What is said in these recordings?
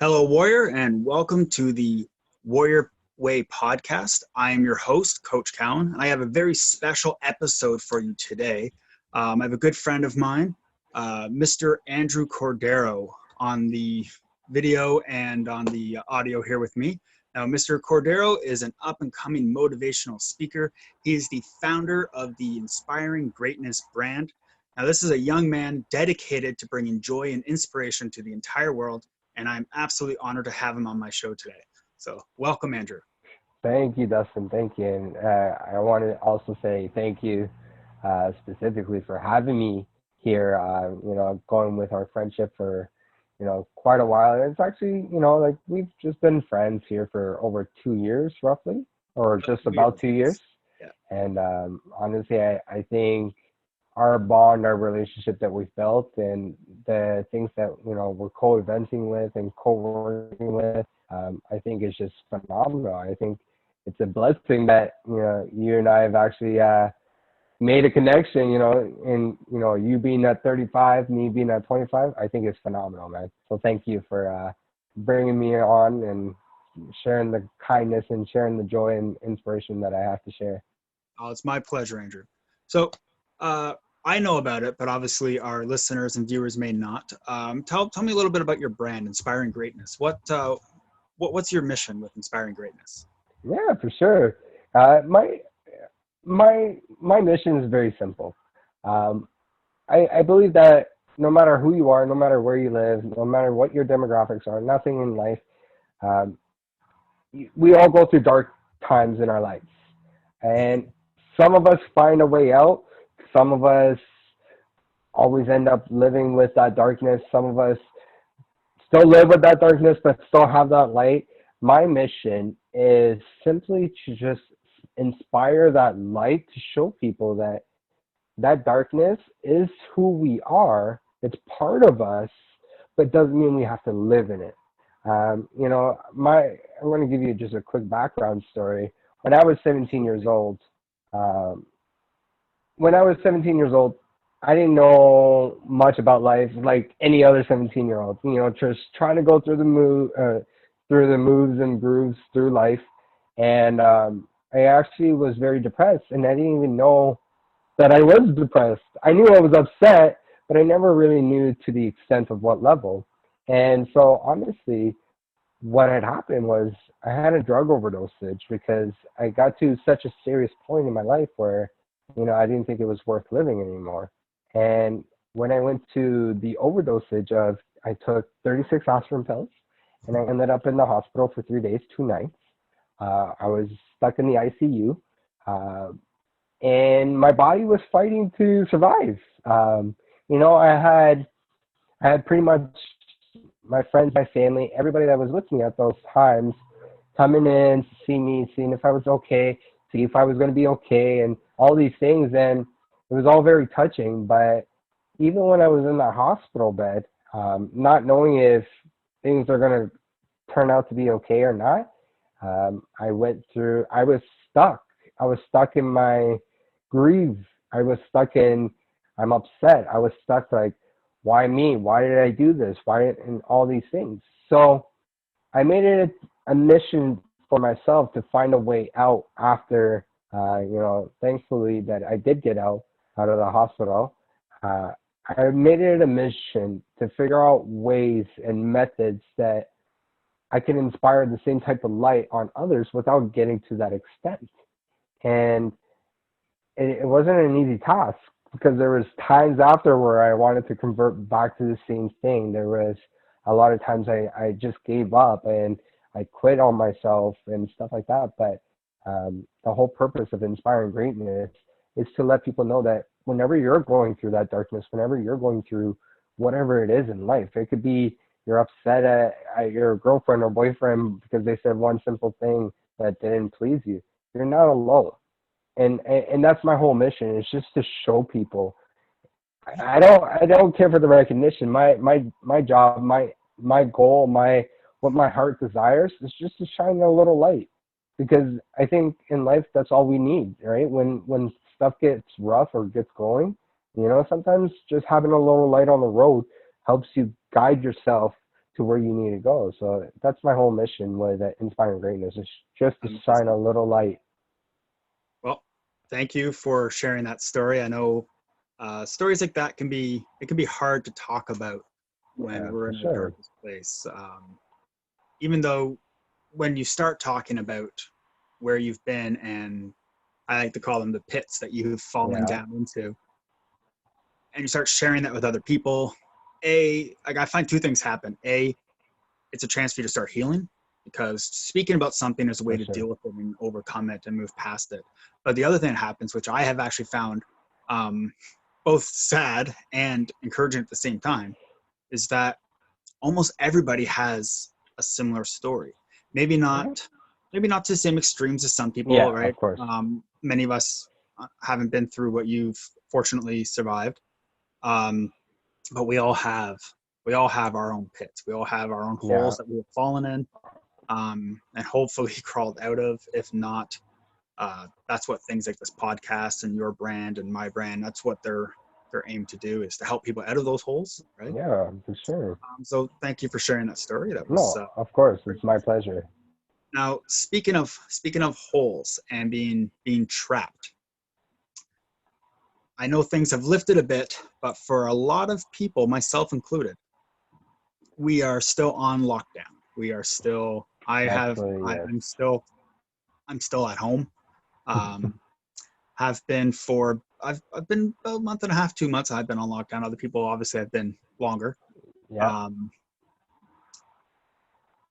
Hello, Warrior, and welcome to the Warrior Way podcast. I am your host, Coach Cowan. I have a very special episode for you today. I have a good friend of mine, Mr. Andrew Cordeiro, on the video and on the audio here with me. Now, Mr. Cordeiro is an up-and-coming motivational speaker. He is the founder of the Inspiring Greatness brand. Now, this is a young man dedicated to bringing joy and inspiration to the entire world, and I'm absolutely honored to have him on my show today. So welcome, Andrew. Thank you, Dustin. Thank you. And I want to also say thank you specifically for having me here. Going with our friendship for, quite a while. And it's actually, like we've just been friends here for over 2 years, roughly, or just about 2 years. Yeah. And honestly, I think our bond, our relationship that we've built, and the things that we're co-eventing with and co-working with, I think is just phenomenal. I think it's a blessing that you and I have actually made a connection. And you being at 35, me being at 25, I think it's phenomenal, man. So thank you for bringing me on and sharing the kindness and sharing the joy and inspiration that I have to share. Oh, it's my pleasure, Andrew. So I know about it, but obviously our listeners and viewers may not. Tell me a little bit about your brand, Inspiring Greatness. What's your mission with Inspiring Greatness? Yeah, for sure. My mission is very simple. Um, I believe that no matter who you are, no matter where you live, no matter what your demographics are, nothing in life, um, we all go through dark times in our lives, and some of us find a way out. Some of us always end up living with that darkness. Some of us still live with that darkness, but still have that light. My mission is simply to just inspire that light to show people that that darkness is who we are. It's part of us, but doesn't mean we have to live in it. I'm going to give you just a quick background story. When I was 17 years old, um, when I was 17 years old, I didn't know much about life like any other 17-year-old. Just trying to go through the moves and grooves through life, and I actually was very depressed, and I didn't even know that I was depressed. I knew I was upset, but I never really knew to the extent of what level. And so, honestly, what had happened was I had a drug overdosage because I got to such a serious point in my life where, I didn't think it was worth living anymore. And when I went to the overdosage of, I took 36 aspirin pills, and I ended up in the hospital for 3 days, 2 nights. I was stuck in the ICU, uh, and my body was fighting to survive. I had pretty much my friends, my family, everybody that was with me at those times coming in to see me, seeing if I was okay, see if I was going to be okay, and all these things. And it was all very touching. But even when I was in the hospital bed, not knowing if things are going to turn out to be okay or not, I was stuck. I was stuck in my grief. I was stuck in, I'm upset. I was stuck like, why me? Why did I do this? And all these things. So I made it a mission for myself to find a way out after, thankfully that I did get out of the hospital. Uh, I made it a mission to figure out ways and methods that I can inspire the same type of light on others without getting to that extent. And it wasn't an easy task because there was times after where I wanted to convert back to the same thing. There was a lot of times I just gave up and I quit on myself and stuff like that. But the whole purpose of inspiring greatness is to let people know that whenever you're going through that darkness, whenever you're going through whatever it is in life, it could be you're upset at your girlfriend or boyfriend because they said one simple thing that didn't please you. You're not alone. And that's my whole mission. It's just to show people. I don't care for the recognition. My job, my goal, my what my heart desires is just to shine a little light. Because I think in life that's all we need, right? When stuff gets rough or gets going, sometimes just having a little light on the road helps you guide yourself to where you need to go. So that's my whole mission with Inspiring Greatness, is just to shine Amazing. a little light. Well, thank you for sharing that story. I know stories like that can be hard to talk about when Yeah, we're for in our sure. darkest place. Even though when you start talking about where you've been, and I like to call them the pits that you've fallen Yeah. down into, and you start sharing that with other people, like I find two things happen. It's a chance for you to start healing, because speaking about something is a way For to sure. deal with it and overcome it and move past it. But the other thing that happens, which I have actually found um, both sad and encouraging at the same time, is that almost everybody has a similar story. Maybe Yeah. not, maybe not to the same extremes as some people, Yeah, right? of course. Many of us haven't been through what you've fortunately survived. Um, but we all have our own pits. We all have our own Yeah. holes that we've fallen in, and hopefully crawled out of. If not, that's what things like this podcast and your brand and my brand, that's what they're aimed to do, is to help people out of those holes, right? Yeah, for sure. So thank you for sharing that story. That was No, of course. great. It's my pleasure. Now, speaking of holes and being trapped, I know things have lifted a bit, but for a lot of people, myself included, we are still on lockdown. We are still. Absolutely, yes. I'm still at home. Um, have been for I've been about a month and a half, 2 months. I've been on lockdown. Other people obviously have been longer. Yeah. Um,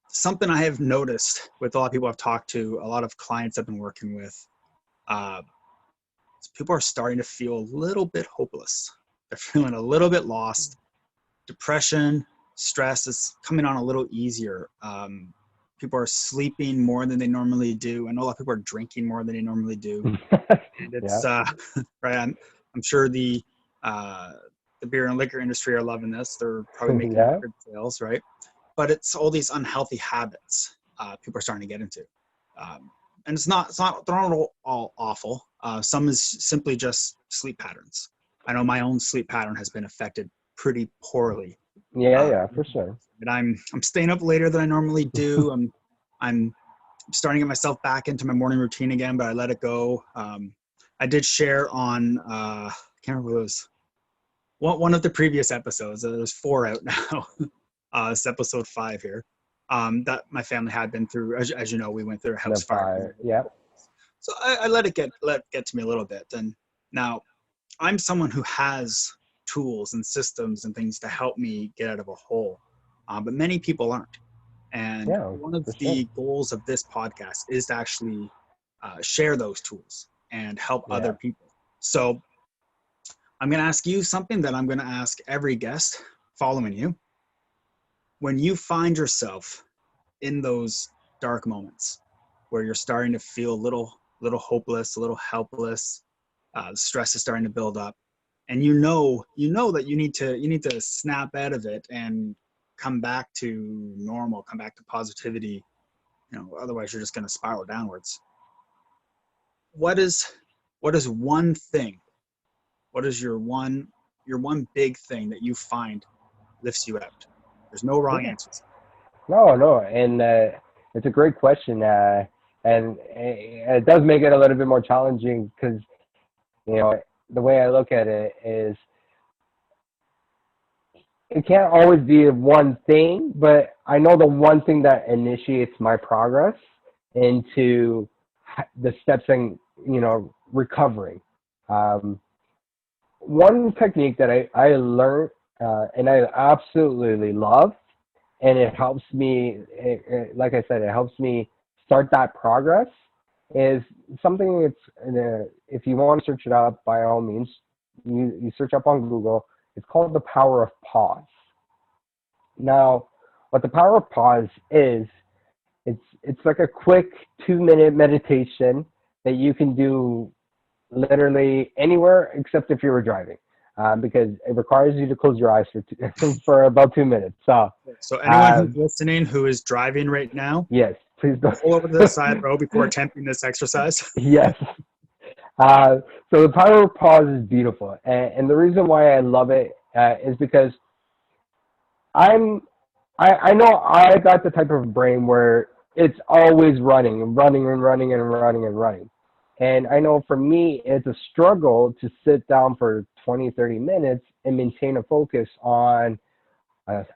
Something I have noticed with a lot of people I've talked to, a lot of clients I've been working with, uh, people are starting to feel a little bit hopeless. They're feeling a little bit lost. Depression, stress is coming on a little easier. People are sleeping more than they normally do. I know a lot of people are drinking more than they normally do, and Yeah. it's right. I'm sure the beer and liquor industry are loving this. They're probably making Yeah. record sales, right? But it's all these unhealthy habits people are starting to get into, and they're not all awful. Some is simply just sleep patterns. I know my own sleep pattern has been affected pretty poorly, Yeah, uh, yeah, for sure. and I'm staying up later than I normally do. I'm starting to get myself back into my morning routine again, but I let it go. I did share on I can't remember who it was, one of the previous episodes. There's 4 out now. It's episode 5 here. That my family had been through. As you know, we went through a The house fire. fire. Yeah. So I let it get to me a little bit. And now I'm someone who has tools and systems and things to help me get out of a hole, but many people aren't. And Yeah, one of for sure. the goals of this podcast is to actually share those tools and help other Yeah. people. So I'm going to ask you something that I'm going to ask every guest following you. When you find yourself in those dark moments where you're starting to feel a little hopeless, a little helpless, the stress is starting to build up, and you know that you need to snap out of it and come back to normal, come back to positivity. Otherwise you're just going to spiral downwards. What is one thing? What is your one big thing that you find lifts you out? There's no wrong Yeah. answers. No, no, and it's a great question, and it does make it a little bit more challenging because the way I look at it is it can't always be one thing, but I know the one thing that initiates my progress into the steps in recovering. Um, One technique that I learned and I absolutely love, and it helps me. Like I said, it helps me start that progress. Is something if you want to search it up, by all means, you search up on Google. It's called the power of pause. Now, what the power of pause is, it's like a quick 2-minute meditation that you can do literally anywhere except if you were driving, because it requires you to close your eyes for about 2 minutes. So anyone who's Um, listening who is driving right now, yes, please don't. pull over to the side road before attempting this exercise. Yes. So the power of pause is beautiful, and, the reason why I love it is because I'm, I know I got the type of brain where it's always running and running and running and running and running. And I know for me, it's a struggle to sit down for 20, 30 minutes and maintain a focus on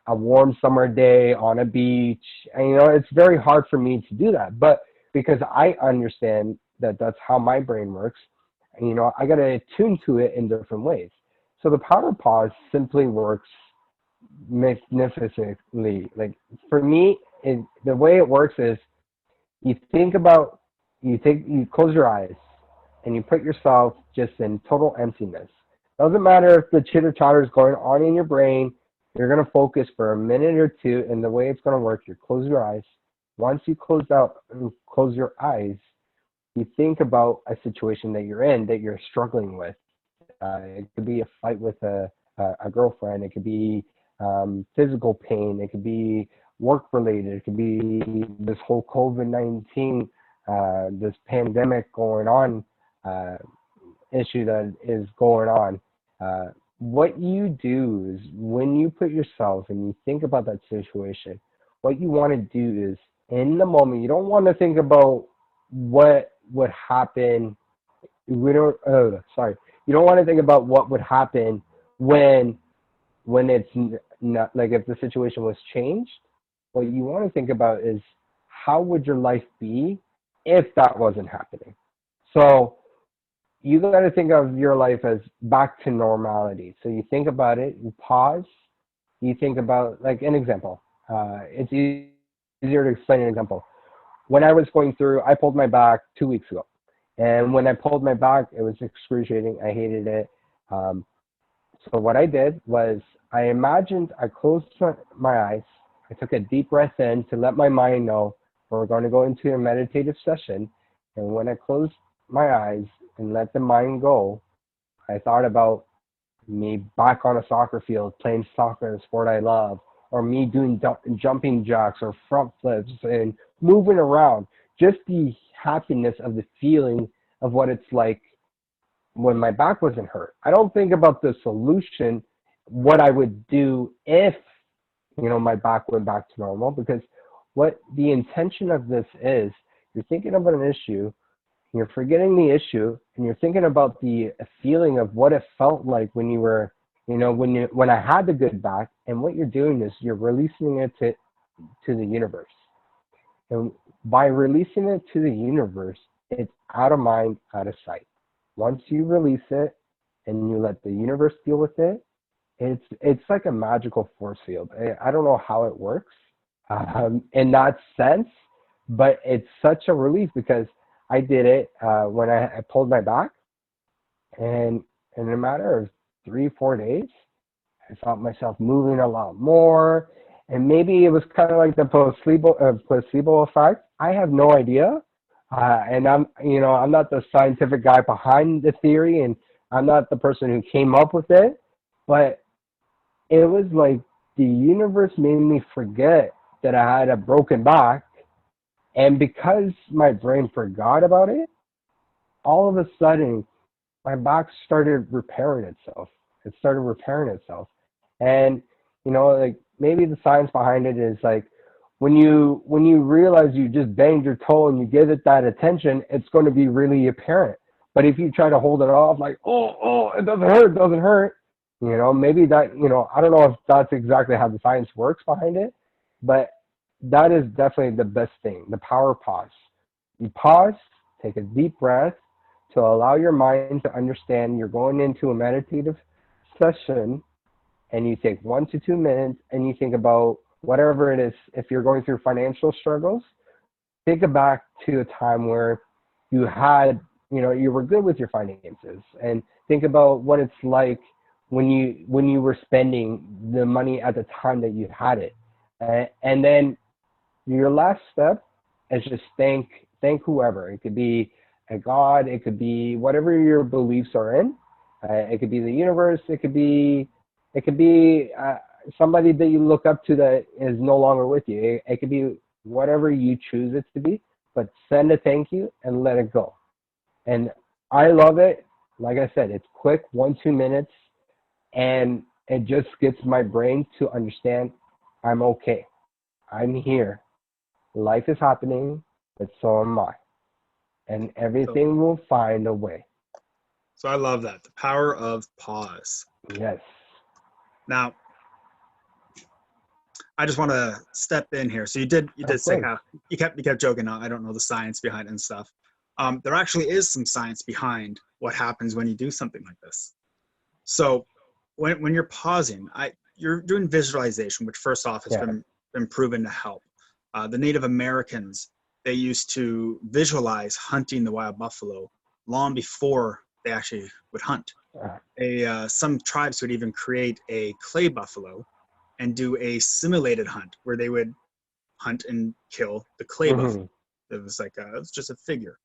a warm summer day on a beach. And, it's very hard for me to do that. But because I understand that that's how my brain works, and, I got to attune to it in different ways. So the power pause simply works magnificently. Like for me, the way it works is you think about, you close your eyes and you put yourself just in total emptiness. Doesn't matter if the chitter chatter is going on in your brain. You're going to focus for a minute or two, and the way it's going to work, you close your eyes. Once you close your eyes, you think about a situation that you're in that you're struggling with. It could be a fight with a girlfriend. It could be physical pain. It could be work related. It could be this whole COVID-19, this pandemic going on, issue that is going on. What you do is when you put yourself and you think about that situation, what you want to do is in the moment, you don't want to think about what would happen. You don't want to think about what would happen when it's not, like if the situation was changed. What you want to think about is how would your life be if that wasn't happening. So you got to think of your life as back to normality. So you think about it, you pause, you think about, like, an example. It's easier to explain an example. When I was going through, I pulled my back 2 weeks ago. And when I pulled my back, it was excruciating. I hated it. So what I did was I closed my eyes. I took a deep breath in to let my mind know we're going to go into a meditative session. And when I closed my eyes and let the mind go, I thought about me back on a soccer field playing soccer, the sport I love, or me doing jumping jacks or front flips and moving around. Just the happiness of the feeling of what it's like when my back wasn't hurt. I don't think about the solution, what I would do if, my back went back to normal, because what the intention of this is, you're thinking about an issue, you're forgetting the issue, and you're thinking about the feeling of what it felt like when you were, when I had the good back, and what you're doing is you're releasing it to the universe. And by releasing it to the universe, it's out of mind, out of sight. Once you release it and you let the universe deal with it, it's like a magical force field. I don't know how it works in that sense, but it's such a relief because I did it when I pulled my back, and in a matter of 3-4 days, I felt myself moving a lot more. And maybe it was kind of like the placebo effect. I have no idea. And I'm not the scientific guy behind the theory, and I'm not the person who came up with it, but it was like the universe made me forget that I had a broken back. And because my brain forgot about it, all of a sudden, my back started repairing itself. It started repairing itself. And, like maybe the science behind it is like, when you realize you just banged your toe and you give it that attention, it's going to be really apparent. But if you try to hold it off, like, it doesn't hurt, maybe that, I don't know if that's exactly how the science works behind it, but that is definitely the best thing, the power pause. You pause, take a deep breath to allow your mind to understand you're going into a meditative session, and you take 1 to 2 minutes and you think about whatever it is. If you're going through financial struggles, think back to a time where you had, you were good with your finances, and think about what it's like when you were spending the money at the time that you had it. And then your last step is just thank whoever. It could be a God, it could be whatever your beliefs are in. It could be the universe, it could be somebody that you look up to that is no longer with you. It could be whatever you choose it to be, but send a thank you and let it go. And I love it. Like I said, it's quick, 1-2 minutes, and it just gets my brain to understand I'm okay. I'm here. Life is happening, but so am I. And So, everything will find a way. so I love that. The power of pause. Yes. Now, I just want to step in here. So you did Of say course. how you kept joking. I don't know the science behind it and stuff. There actually is some science behind what happens when you do something like this. So when you're pausing, you're doing visualization, which first off has Yeah. been proven to help. The Native Americans, they used to visualize hunting the wild buffalo long before they actually would hunt. Uh, Some tribes would even create a clay buffalo and do a simulated hunt where they would hunt and kill the clay buffalo. mhm. It was like it was just a figure.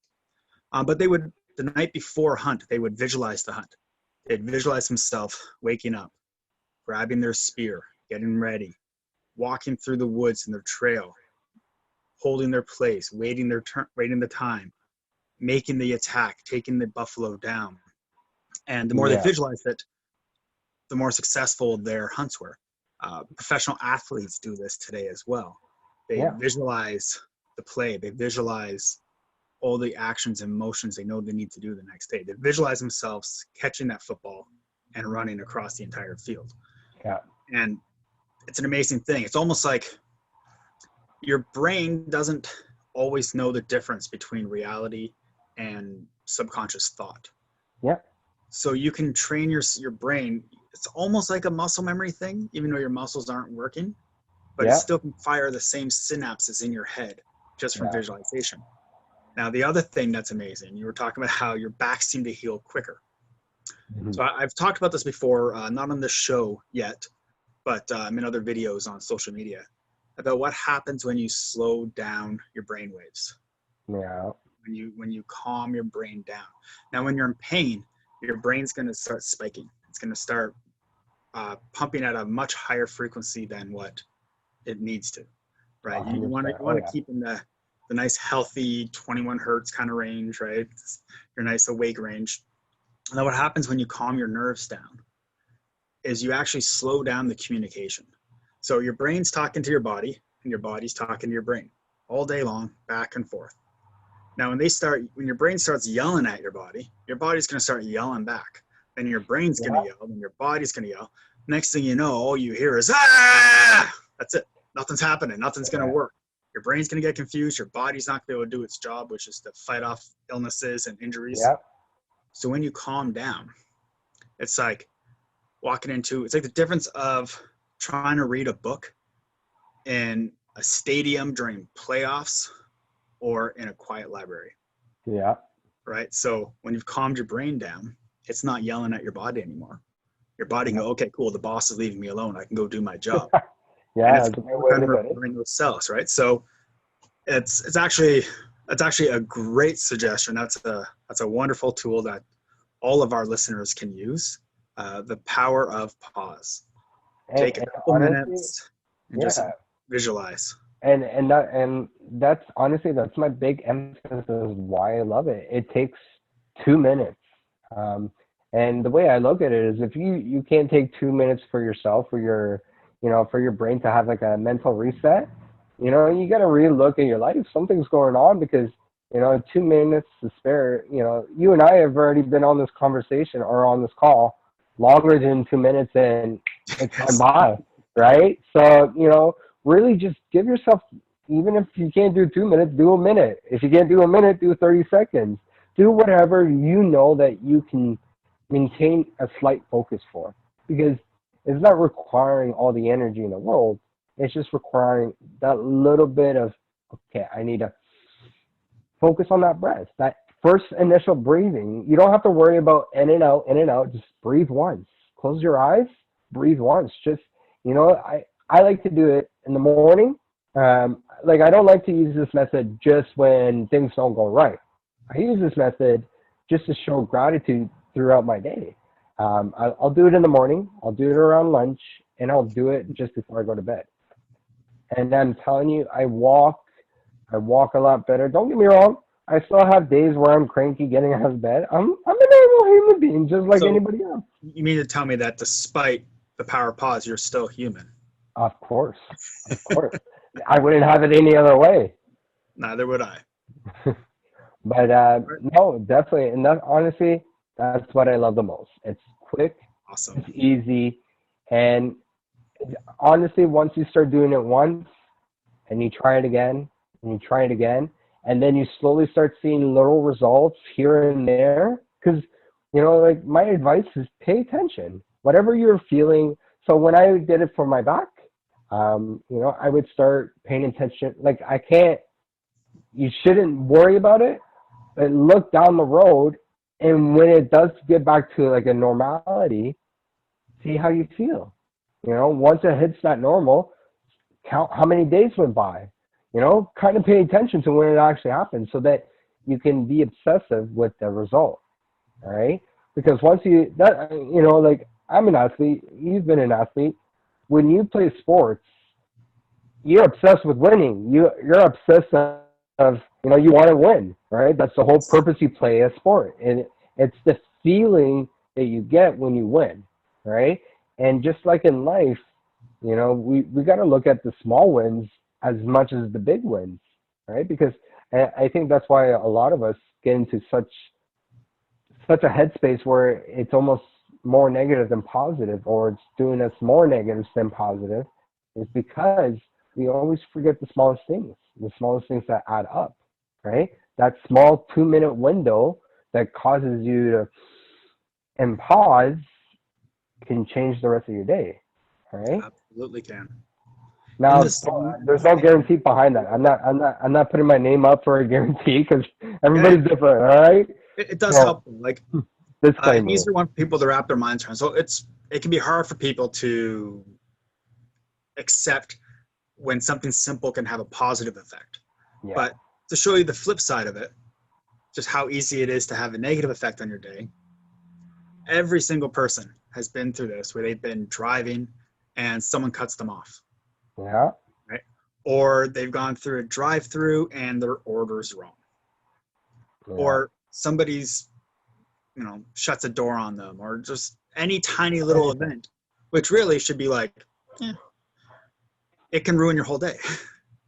But they would, the night before hunt, they would visualize the hunt. They'd visualize themselves waking up, grabbing their spear, getting ready, walking through the woods in their trail, holding their place, waiting their turn, waiting the time, making the attack, taking the buffalo down. And the more they Yeah. visualized it, the more successful their hunts were. Professional athletes do this today as well. They Yeah. visualize the play, they visualize all the actions and motions they know they need to do the next day. They visualize themselves catching that football and running across the entire field. Yeah. And it's an amazing thing. It's almost like your brain doesn't always know the difference between reality and subconscious thought. Yeah. So you can train your brain. It's almost like a muscle memory thing, even though your muscles aren't working, but it Yeah. still can fire the same synapses in your head just from Yeah. visualization. Now, the other thing that's amazing, you were talking about how your back seemed to heal quicker. Mhm. So I've talked about this before, not on this show yet, but in other videos on social media, about what happens when you slow down your brain waves, Yeah. when you calm your brain down. Now, when you're in pain, your brain's going to start spiking. It's going to start pumping at a much higher frequency than what it needs to, right? You want to 100%. you Oh want to yeah. keep in the nice healthy 21 hertz kind of range, right? It's your nice awake range. Now, what happens when you calm your nerves down is you actually slow down the communication. So your brain's talking to your body, and your body's talking to your brain all day long, back and forth. Now, when your brain starts yelling at your body's going to start yelling back. Then your brain's going to Yeah. yell, and your body's going to yell. Next thing you know, all you hear is ah. That's it. Nothing's happening. Nothing's going to Yeah. work. Your brain's going to get confused. Your body's not going to be able to do its job, which is to fight off illnesses and injuries. Yeah. So when you calm down, it's like it's like the difference of trying to read a book in a stadium during playoffs or in a quiet library, Yeah. right? So when you've calmed your brain down, it's not yelling at your body anymore. Your body can Yeah. go, okay, cool, the boss is leaving me alone. I can go do my job. And Yeah. it's That's a going to good work way on to put it. repairing those cells, right? So it's actually a great suggestion. That's a wonderful tool that all of our listeners can use. The power of pause. Take a And couple honestly, minutes and just yeah. visualize. And that's honestly that's my big emphasis why I love it. It takes 2 minutes. Um, and the way I look at it is if you can't take 2 minutes for yourself, for your for your brain to have like a mental reset, you got to relook at your life. Something's going on because 2 minutes to spare. You and I have already been on this conversation or on this call longer than 2 minutes, and it's gone Yes. by, right? So really just give yourself, even if you can't do 2 minutes, do a minute. If you can't do a minute, do 30 seconds. Do whatever you know that you can maintain a slight focus for, because it's not requiring all the energy in the world. It's just requiring that little bit of, okay, I need to focus on that breath, that first initial breathing. You don't have to worry about in and out, in and out. Just breathe once. Close your eyes, breathe once. Just, I like to do it in the morning. Like I don't like to use this method just when things don't go right. I use this method just to show gratitude throughout my day. I'll do it in the morning. I'll do it around lunch, and I'll do it just before I go to bed. And I'm telling you, I walk a lot better. Don't get me wrong. I still have days where I'm cranky getting out of bed. I'm a normal human being, just like So anybody else. you mean to tell me that despite the power of pause, you're still human? Of course, of course. I wouldn't have it any other way. Neither would I. But no, definitely. And that, honestly, that's what I love the most. It's quick, Awesome. it's easy. And honestly, once you start doing it once and you try it again and you try it again, and then you slowly start seeing little results here and there, because, you know, like my advice is pay attention. Whatever you're feeling. So when I did it for my back, you know, I would start paying attention. Like you shouldn't worry about it, but look down the road. And when it does get back to like a normality, see how you feel. You know, once it hits that normal, count how many days went by. You know, kind of pay attention to when it actually happens so that you can be obsessive with the result. All right. Because once you, like I'm an athlete, you've been an athlete. When you play sports, you're obsessed with winning. You're obsessed of, you know, you want to win, right? That's the whole purpose you play a sport. And it's the feeling that you get when you win, right? And just like in life, you know, we got to look at the small wins as much as the big wins, right? Because I think that's why a lot of us get into such a headspace where it's almost more negative than positive, or it's doing us more negatives than positive, is because we always forget the smallest things that add up, right? That small 2-minute window that causes you to and pause can change the rest of your day, right? Absolutely can. Now, there's no guarantee behind that. I'm not putting my name up for a guarantee because everybody's different. All right. It does help. Like, disclaimer. Easier one for people to wrap their minds around. So it can be hard for people to accept when something simple can have a positive effect. Yeah. But to show you the flip side of it, just how easy it is to have a negative effect on your day. Every single person has been through this where they've been driving and someone cuts them off. Yeah. Right. Or they've gone through a drive-through and their order's wrong. Yeah. Or somebody's, you know, shuts a door on them, or just any tiny little event, which really should be like, it can ruin your whole day.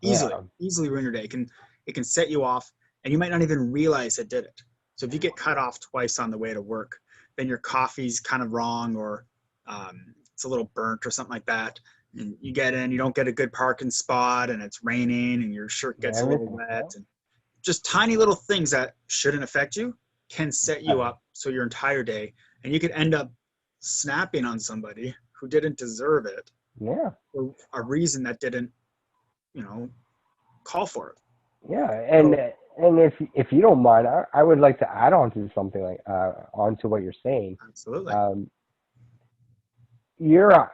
Easily ruin your day. It can set you off, and you might not even realize it did it. So if you get cut off twice on the way to work, then your coffee's kind of wrong, or it's a little burnt or something like that. And you get in, you don't get a good parking spot, and it's raining, and your shirt gets a little wet. And just tiny little things that shouldn't affect you can set you up so your entire day, and you could end up snapping on somebody who didn't deserve it. Yeah. For a reason that didn't, you know, call for it. Yeah, and if you don't mind, I would like to add on to something like onto what you're saying. Absolutely. You're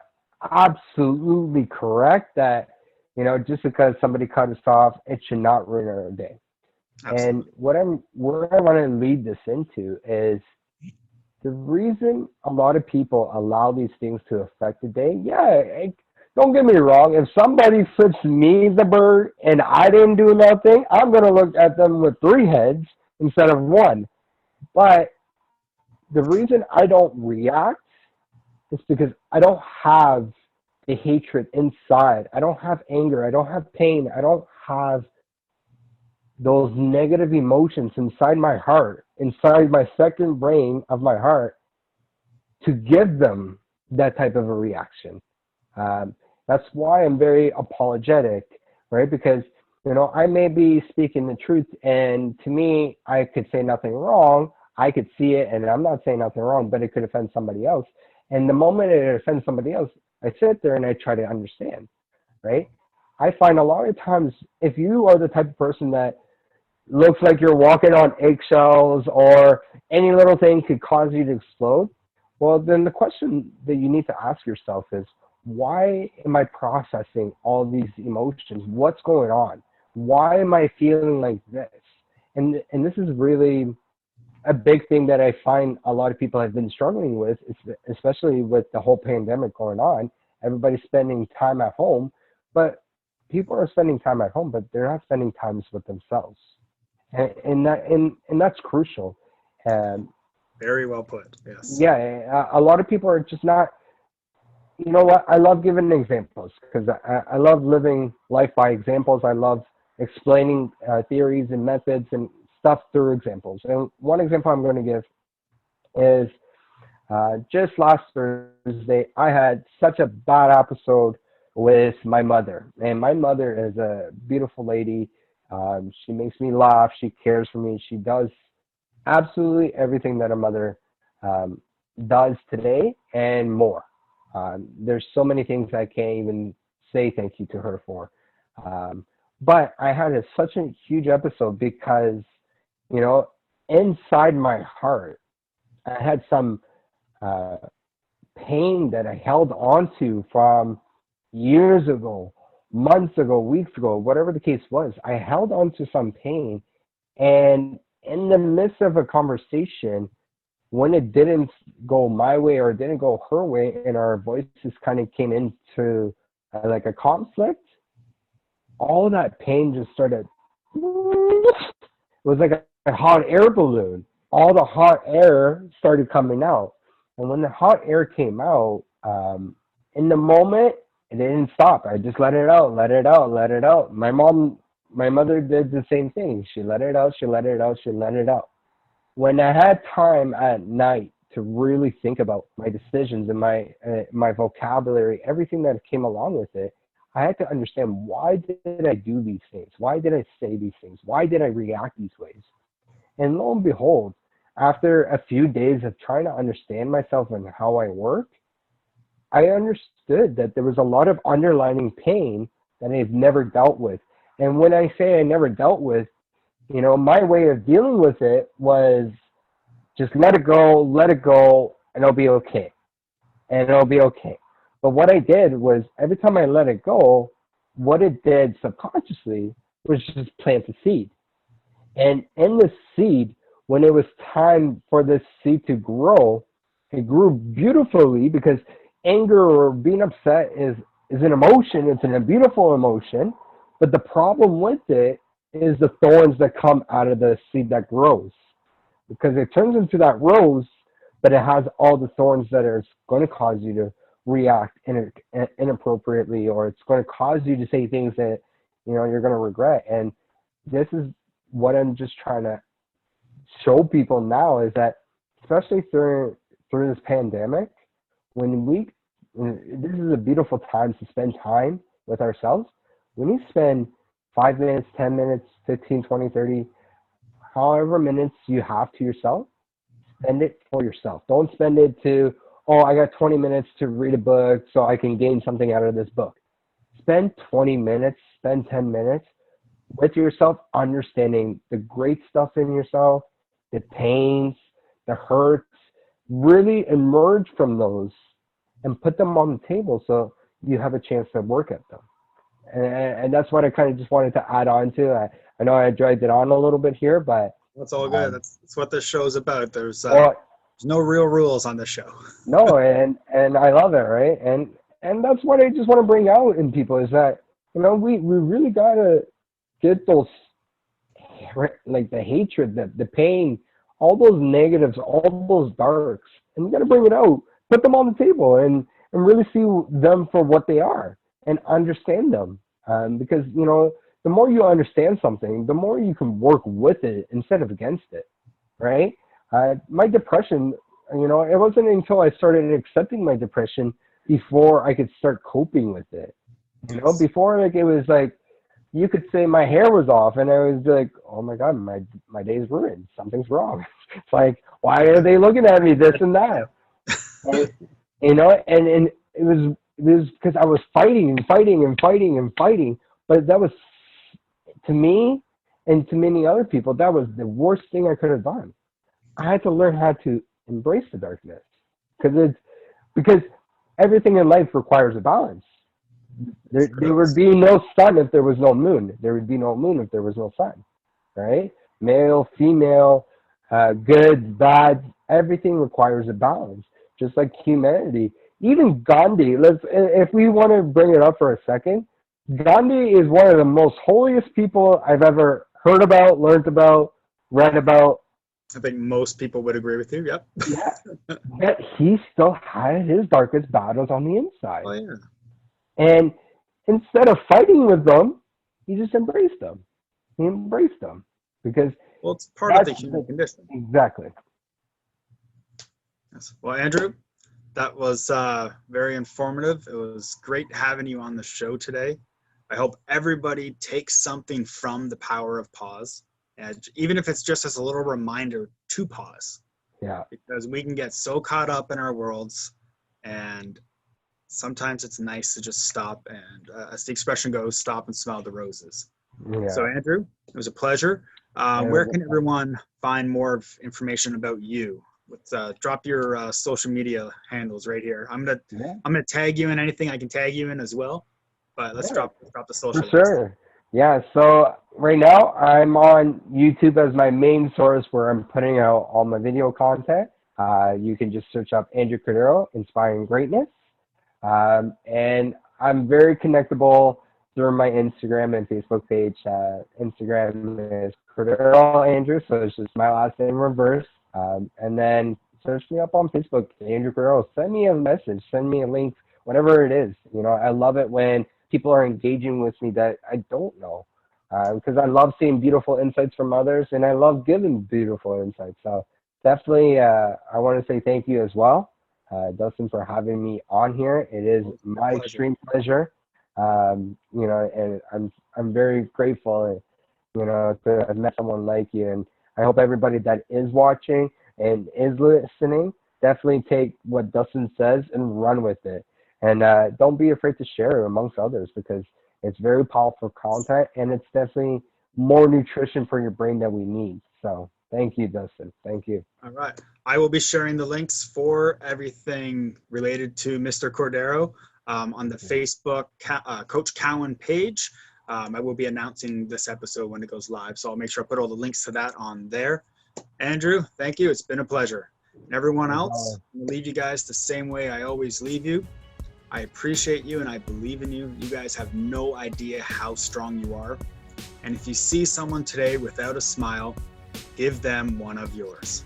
absolutely correct that, you know, just because somebody cut us off, it should not ruin our day. Absolutely. And where I want to lead this into is the reason a lot of people allow these things to affect the day. Yeah, don't get me wrong. If somebody flips me the bird and I didn't do nothing, I'm going to look at them with 3 heads instead of 1. But the reason I don't react is because I don't have the hatred inside. I don't have anger. I don't have pain. I don't have those negative emotions inside my heart, inside my second brain of my heart, to give them that type of a reaction. That's why I'm very apologetic, right? Because, you know, I may be speaking the truth, and to me, I could say nothing wrong. I could see it, and I'm not saying nothing wrong, but it could offend somebody else. And the moment it offends somebody else, I sit there and I try to understand, right? I find a lot of times, if you are the type of person that looks like you're walking on eggshells, or any little thing could cause you to explode, well, then the question that you need to ask yourself is, why am I processing all these emotions? What's going on? Why am I feeling like this? And this is really a big thing that I find a lot of people have been struggling with, especially with the whole pandemic going on. Everybody's spending time at home, but people are spending time at home, but they're not spending time with themselves. And that's crucial. Very well put. Yes. Yeah, a lot of people are just not You know what? I love giving examples because I love living life by examples. I love explaining theories and methods and stuff through examples. And one example I'm going to give is just last Thursday, I had such a bad episode with my mother. And my mother is a beautiful lady. She makes me laugh. She cares for me. She does absolutely everything that a mother um, does today and more. There's so many things I can't even say thank you to her for. Um, but I had such a huge episode because, you know, inside my heart, I had some uh, pain that I held onto from years ago, months ago, weeks ago, whatever the case was. I held on to some pain, and in the midst of a conversation, when it didn't go my way or it didn't go her way, and our voices kind of came into like a conflict, all that pain just started. It was like a hot air balloon. All the hot air started coming out, and when the hot air came out, in the moment, it didn't stop. I just let it out, let it out, let it out. My mother did the same thing. She let it out, she let it out, she let it out. When I had time at night to really think about my decisions and my vocabulary, everything that came along with it, I had to understand, why did I do these things? Why did I say these things? Why did I react these ways? And lo and behold, after a few days of trying to understand myself and how I work, I understood that there was a lot of underlying pain that I've never dealt with. And when I say I never dealt with, you know, my way of dealing with it was just let it go, and it'll be okay. And it'll be okay. But what I did was, every time I let it go, what it did subconsciously was just plant the seed. And in the seed, when it was time for this seed to grow, it grew beautifully, because anger or being upset is an emotion. It's a beautiful emotion. But the problem with it is the thorns that come out of the seed that grows, because it turns into that rose, but it has all the thorns that are going to cause you to react inappropriately, or it's going to cause you to say things that, you know, you're going to regret. And this is what I'm just trying to show people now, is that, especially through this pandemic, this is a beautiful time to spend time with ourselves. When you spend 5 minutes, 10 minutes, 15, 20, 30, however minutes you have to yourself, spend it for yourself. Don't spend it to, oh, I got 20 minutes to read a book so I can gain something out of this book. Spend 20 minutes, spend 10 minutes with yourself, understanding the great stuff in yourself, the pains, the hurts. Really emerge from those and put them on the table so you have a chance to work at them. And that's what I kind of just wanted to add on to. I know I dragged it on a little bit here, but That's all good. That's what this show's about. There's no real rules on this show. No, and I love it, right? And that's what I just want to bring out in people, is that, you know, we really gotta get those, like, the hatred, the pain, all those negatives, all those darks, and you gotta bring it out, put them on the table, and really see them for what they are, and understand them. Because, you know, the more you understand something, the more you can work with it instead of against it, right? My depression, you know, it wasn't until I started accepting my depression before I could start coping with it. You know, before, like, it was like, you could say my hair was off, and I was like, oh my God, my day's ruined. Something's wrong. It's like, why are they looking at me, this and that? And, you know, and it was because I was fighting and fighting and fighting and fighting. But that was, to me and to many other people, that was the worst thing I could have done. I had to learn how to embrace the darkness, because everything in life requires a balance. There would be no sun if there was no moon. There would be no moon if there was no sun, right? Male, female, good, bad, everything requires a balance, just like humanity. Even Gandhi, if we want to bring it up for a second, Gandhi is one of the most holiest people I've ever heard about, learned about, read about. I think most people would agree with you. Yep. Yeah, but he still had his darkest battles on the inside. Oh yeah. And instead of fighting with them, he just embraced them. He embraced them because Well, it's part of that's the human condition. exactly. Yes. Well, Andrew, that was very informative. It was great having you on the show today. I hope everybody takes something from the power of pause, and even if it's just as a little reminder to pause, Yeah. because we can get so caught up in our worlds, and sometimes it's nice to just stop and, as the expression goes, stop and smell the roses. So, Yeah. Andrew, it was a pleasure. Where can everyone find more information about you? Drop your social media handles right here. Yeah. I'm gonna tag you in anything I can tag you in as well. But let's Yeah. drop the For social links. sure. Yeah. So right now I'm on YouTube as my main source where I'm putting out all my video content. You can just search up Andrew Cordeiro, Inspiring Greatness. And I'm very connectable through my Instagram and Facebook page. Instagram is Cordero Andrew, so it's just my last name reverse. And then search me up on Facebook, Andrew Cordero. Send me a message, send me a link, whatever it is. You know, I love it when people are engaging with me that I don't know. Because I love seeing beautiful insights from others, and I love giving beautiful insights. So definitely, I want to say thank you as well. Dustin, for having me on here. It is Always my my pleasure. extreme pleasure. You know, and I'm very grateful, you know, to have met someone like you. And I hope everybody that is watching and is listening definitely take what Dustin says and run with it. And don't be afraid to share it amongst others because it's very powerful content and it's definitely more nutrition for your brain that we need. So thank you, Dustin. Thank you. All right. I will be sharing the links for everything related to Mr. Cordero on the Facebook Coach Cowan page. I will be announcing this episode when it goes live, so I'll make sure I put all the links to that on there. Andrew, thank you. It's been a pleasure. And everyone else, I'm going to leave you guys the same way I always leave you. I appreciate you and I believe in you. You guys have no idea how strong you are. And if you see someone today without a smile, give them one of yours.